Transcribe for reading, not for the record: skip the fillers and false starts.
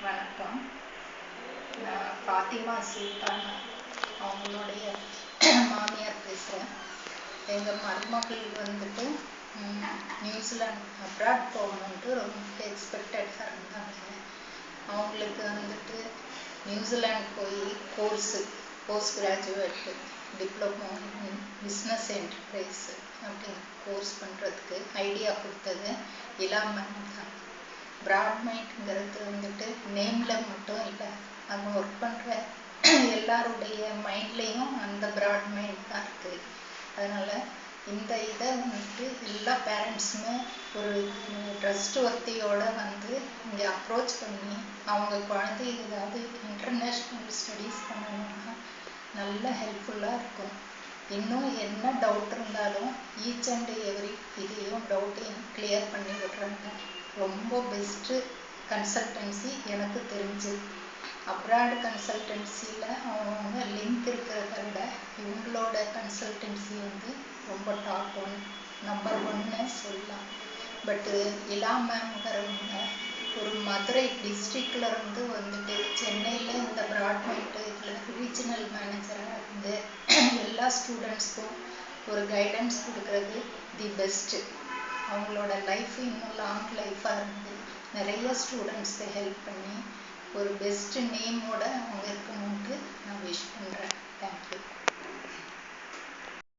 வணக்கம். நான் ஃபாத்திமா சுல்தான் அவங்களுடைய மாமியார் பேசுகிறேன். எங்கள் மருமகள் வந்துட்டு நியூசிலாந்து அப்ராட் போகணுன்ட்டு ரொம்ப எக்ஸ்பெக்டடாக இருந்தாங்க. அவங்களுக்கு வந்துட்டு நியூசிலாந்து போய் post graduate diploma in business enterprise அப்படின்னு கோர்ஸ் பண்ணுறதுக்கு ஐடியா கொடுத்தது இல்லாமல் தான். பிராட்மைட்ங்கிறது வந்துட்டு நேமில் மட்டும் இல்லை, அவங்க ஒர்க் பண்ணுற எல்லாருடைய மைண்ட்லேயும் அந்த பிராட் மைண்ட் தான் இருக்குது. அதனால் இந்த இதை வந்துட்டு எல்லா பேரண்ட்ஸுமே ஒரு ட்ரஸ்ட் ஒர்த்தியோடு வந்து இங்கே அப்ரோச் பண்ணி அவங்க குழந்தை ஏதாவது இன்டர்நேஷ்னல் ஸ்டடீஸ் பண்ணணும்னா நல்ல ஹெல்ப்ஃபுல்லாக இருக்கும். இன்னும் என்ன டவுட் இருந்தாலும் ஈச் அண்ட் எவ்ரி இதையும் டவுட்டையும் கிளியர் பண்ணி விடுறாங்க. ரொம்ப பெஸ்ட்டு கன்சல்டன்சி எனக்கு தெரிஞ்சு. அப்ராட் கன்சல்டன்சியில் அவங்க லிங்க் இருக்கிறத விட இவங்களோட கன்சல்டன்சி வந்து ரொம்ப டாப் நம்பர் 1ன்னு சொல்லலாம். பட்டு இலா மேம்ங்கிறவங்க ஒரு மதுரை டிஸ்ட்ரிக்டில் இருந்து வந்துட்டு சென்னையில் இந்த பிராட்மைண்ட் இதில் ரீஜனல் மேனேஜராக இருந்து எல்லா ஸ்டூடெண்ட்ஸ்க்கும் ஒரு கைடன்ஸ் கொடுக்கறது தி பெஸ்ட்டு. அவங்களோட லைஃப் இன்னும் லாங் லைஃபாக இருந்து நிறைய ஸ்டூடெண்ட்ஸ்க்கு ஹெல்ப் பண்ணி ஒரு பெஸ்ட்டு நேமோடு அவங்க இருக்கணும்ட்டு நான் விஷ் பண்ணுறேன். தேங்க்யூ.